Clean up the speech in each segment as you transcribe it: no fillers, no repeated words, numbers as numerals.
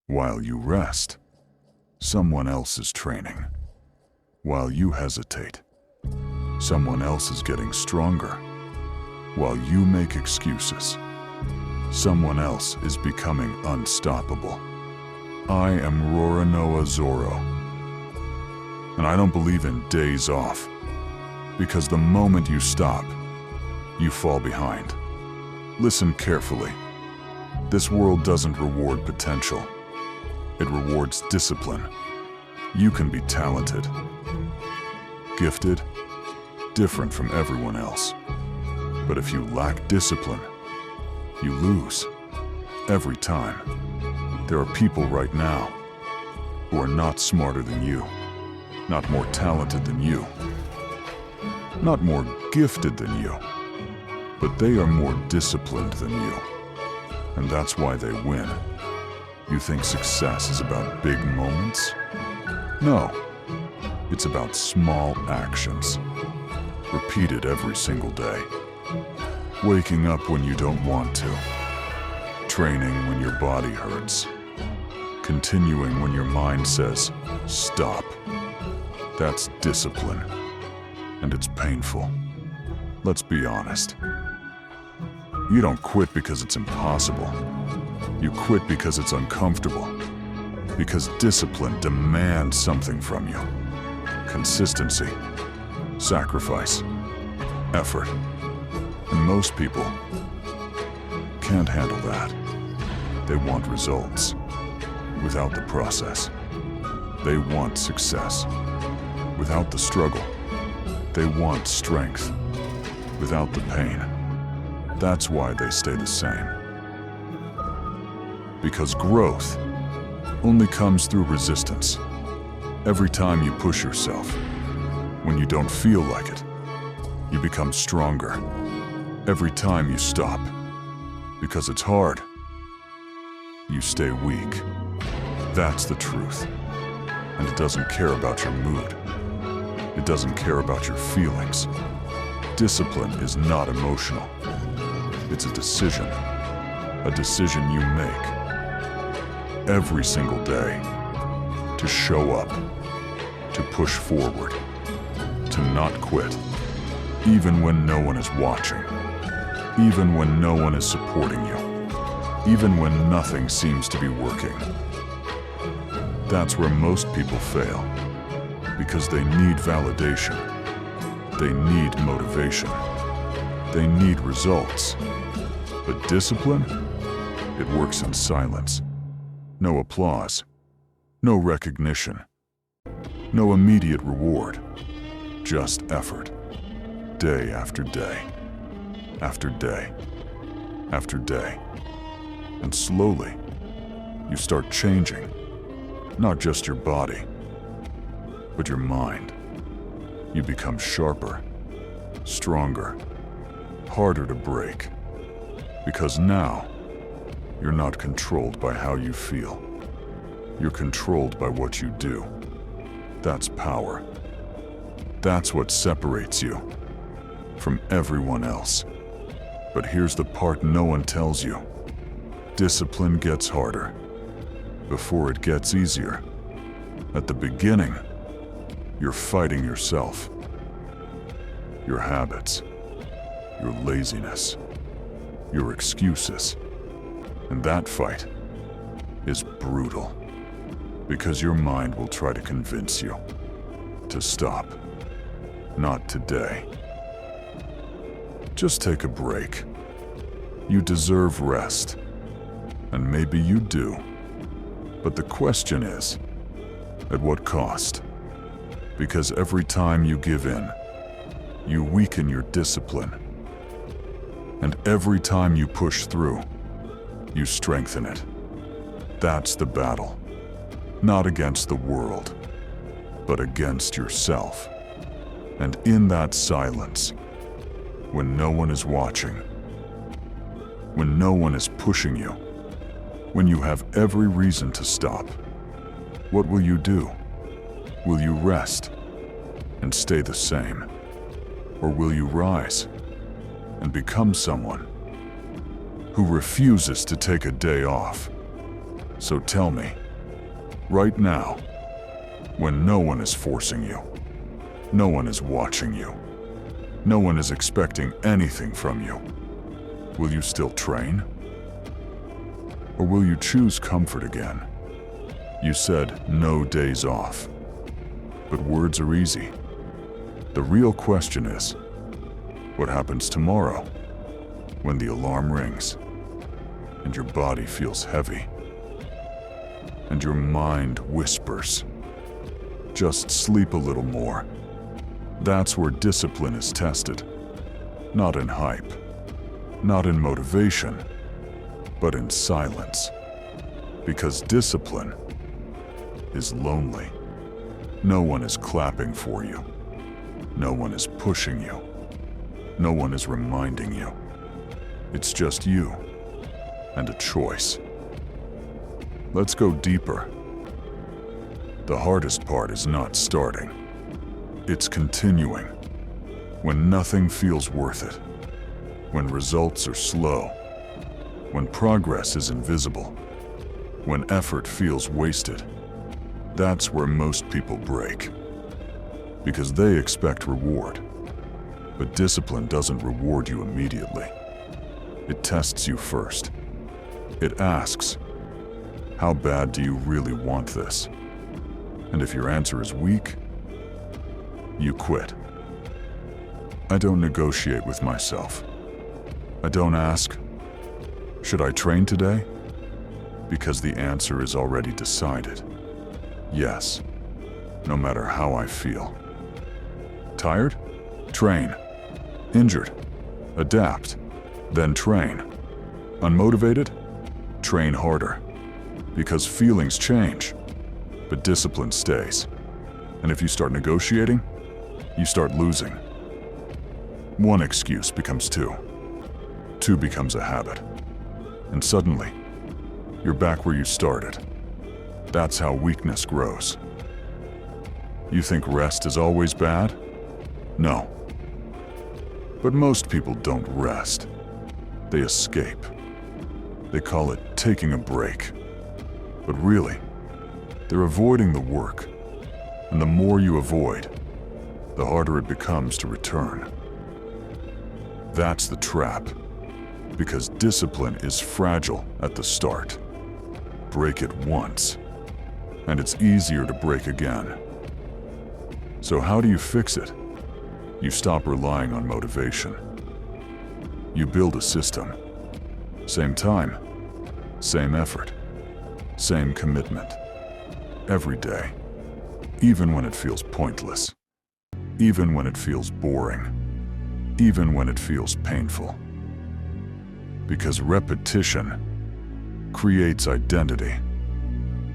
While you rest, someone else is training. While you hesitate, someone else is getting stronger. While you make excuses, someone else is becoming unstoppable. I am Roranoa Zoro, and I don't believe in days off, because the moment you stop, you fall behind. Listen carefully. This world doesn't reward potential. It rewards discipline. You can be talented, gifted, different from everyone else. But if you lack discipline, you lose every time. There are people right now who are not smarter than you, not more talented than you, not more gifted than you, but they are more disciplined than you. And that's why they win. You think success is about big moments? No, it's about small actions, repeated every single day. Waking up when you don't want to, training when your body hurts, continuing when your mind says, stop. That's discipline, and it's painful. Let's be honest. You don't quit because it's impossible. You quit because it's uncomfortable, because discipline demands something from you. Consistency, sacrifice, effort. And most people can't handle that. They want results without the process. They want success without the struggle. They want strength without the pain. That's why they stay the same. Because growth only comes through resistance. Every time you push yourself, when you don't feel like it, you become stronger. Every time you stop, because it's hard, you stay weak. That's the truth. And it doesn't care about your mood. It doesn't care about your feelings. Discipline is not emotional. It's a decision you make every single day to show up, to push forward, to not quit, even when no one is watching, even when no one is supporting you, even when nothing seems to be working. That's where most people fail, because they need validation, they need motivation, they need results. But discipline, it works in silence. No applause, no recognition, no immediate reward, just effort, day after day, after day, after day. And slowly, you start changing, not just your body, but your mind. You become sharper, stronger, harder to break, because now, you're not controlled by how you feel. You're controlled by what you do. That's power. That's what separates you from everyone else. But here's the part no one tells you. Discipline gets harder before it gets easier. At the beginning, you're fighting yourself, your habits, your laziness, your excuses. And that fight is brutal, because your mind will try to convince you to stop. Not today. Just take a break. You deserve rest, and maybe you do. But the question is, at what cost? Because every time you give in, you weaken your discipline. And every time you push through, you strengthen it. That's the battle. Not against the world, but against yourself. And in that silence, when no one is watching, when no one is pushing you, when you have every reason to stop, what will you do? Will you rest and stay the same? Or will you rise and become someone who refuses to take a day off, So tell me, right now, when no one is forcing you, no one is watching you, no one is expecting anything from you, will you still train? Or will you choose comfort again? You said no days off, but words are easy. The real question is, what happens tomorrow when the alarm rings and your body feels heavy and your mind whispers, just sleep a little more? That's where discipline is tested, not in hype, not in motivation, but in silence. Because discipline is lonely. No one is clapping for you. No one is pushing you. No one is reminding you. It's just you and a choice. Let's go deeper. The hardest part is not starting. It's continuing. When nothing feels worth it. When results are slow. When progress is invisible. When effort feels wasted. That's where most people break. Because they expect reward. But discipline doesn't reward you immediately. It tests you first. It asks, how bad do you really want this? And if your answer is weak, you quit. I don't negotiate with myself. I don't ask, should I train today? Because the answer is already decided. Yes, no matter how I feel. Tired? Train. Injured? Adapt. Then train. Unmotivated? Train harder. Because feelings change, but discipline stays. And if you start negotiating, you start losing. One excuse becomes two. Two becomes a habit. And suddenly, you're back where you started. That's how weakness grows. You think rest is always bad? No. But most people don't rest. They escape. They call it taking a break. But really, they're avoiding the work. And the more you avoid, the harder it becomes to return. That's the trap. Because discipline is fragile at the start. Break it once, and it's easier to break again. So how do you fix it? You stop relying on motivation. You build a system. Same time, same effort, same commitment. Every day. Even when it feels pointless. Even when it feels boring. Even when it feels painful. Because repetition creates identity.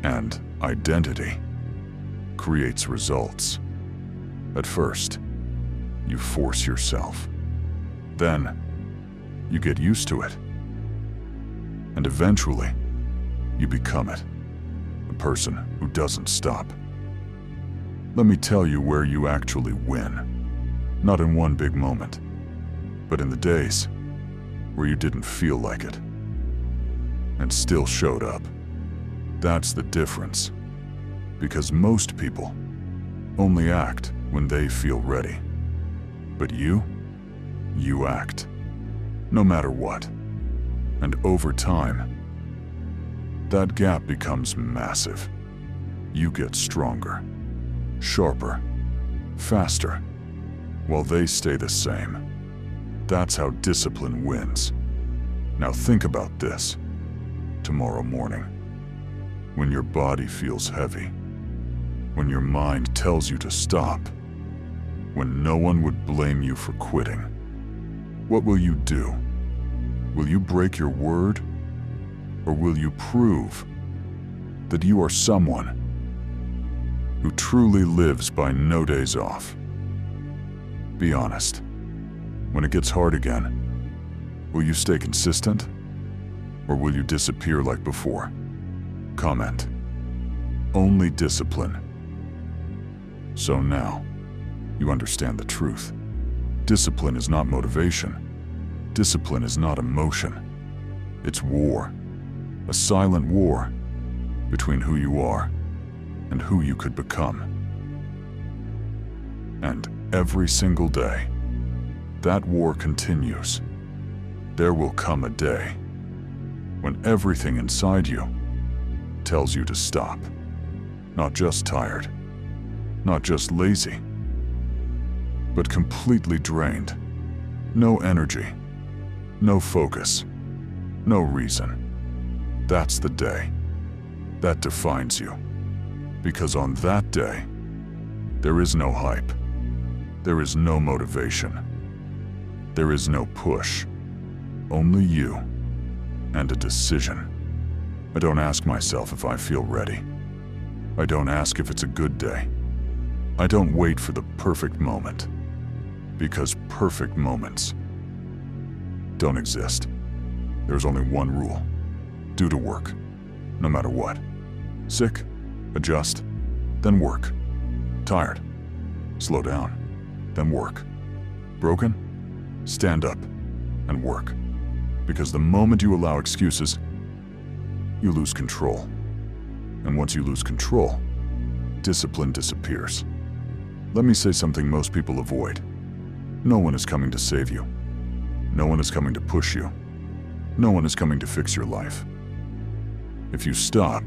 And identity creates results. At first, you force yourself. Then, you get used to it. And eventually, you become it. A person who doesn't stop. Let me tell you where you actually win. Not in one big moment, but in the days where you didn't feel like it and still showed up. That's the difference. Because most people only act when they feel ready. But you act, no matter what. And over time, that gap becomes massive. You get stronger, sharper, faster, while they stay the same. That's how discipline wins. Now think about this. Tomorrow morning, when your body feels heavy, when your mind tells you to stop, when no one would blame you for quitting, what will you do? Will you break your word? Or will you prove that you are someone who truly lives by no days off? Be honest. When it gets hard again, will you stay consistent? Or will you disappear like before? Comment. Only discipline. So now, you understand the truth. Discipline is not motivation. Discipline is not emotion. It's war. A silent war between who you are and who you could become. And every single day, that war continues. There will come a day when everything inside you tells you to stop. Not just tired, not just lazy, but completely drained. No energy, no focus, no reason. That's the day that defines you. Because on that day, there is no hype. There is no motivation. There is no push. Only you and a decision. I don't ask myself if I feel ready. I don't ask if it's a good day. I don't wait for the perfect moment. Because perfect moments don't exist. There's only one rule. Do the work, no matter what. Sick? Adjust, then work. Tired? Slow down, then work. Broken? Stand up and work. Because the moment you allow excuses, you lose control. And once you lose control, discipline disappears. Let me say something most people avoid. No one is coming to save you. No one is coming to push you. No one is coming to fix your life. If you stop,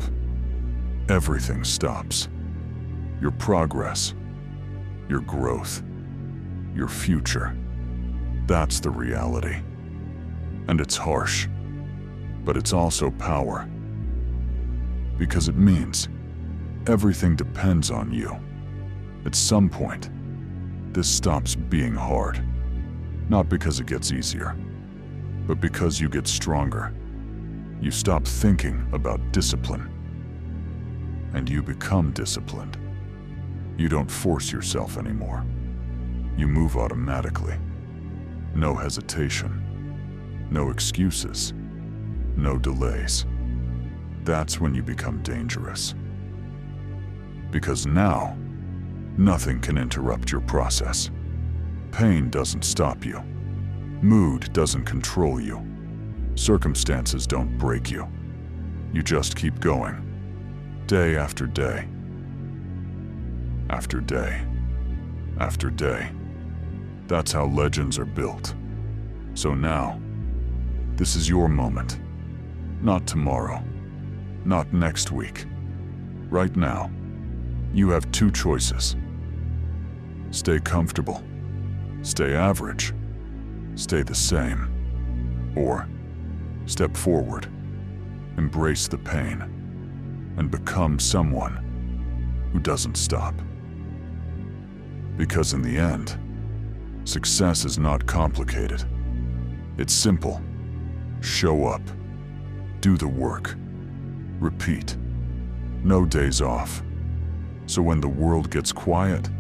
everything stops. Your progress, your growth, your future. That's the reality. And it's harsh, but it's also power. Because it means everything depends on you. At some point, this stops being hard. Not because it gets easier, but because you get stronger. You stop thinking about discipline, and you become disciplined. You don't force yourself anymore. You move automatically. No hesitation. No excuses. No delays. That's when you become dangerous. Because now, nothing can interrupt your process. Pain doesn't stop you. Mood doesn't control you. Circumstances don't break you. You just keep going. Day after day. After day. After day. That's how legends are built. So now, this is your moment. Not tomorrow. Not next week. Right now, you have two choices. Stay comfortable. Stay average. Stay the same. Or step forward. Embrace the pain. And become someone who doesn't stop. Because in the end, success is not complicated. It's simple. Show up. Do the work. Repeat. No days off. So when the world gets quiet,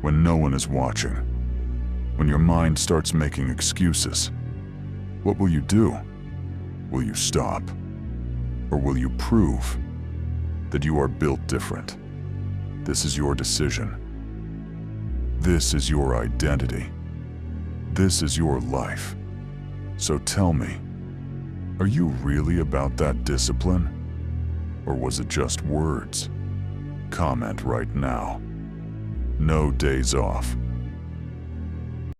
when no one is watching, when your mind starts making excuses, what will you do? Will you stop? Or will you prove that you are built different? This is your decision. This is your identity. This is your life. So tell me, are you really about that discipline? Or was it just words? Comment right now. No days off.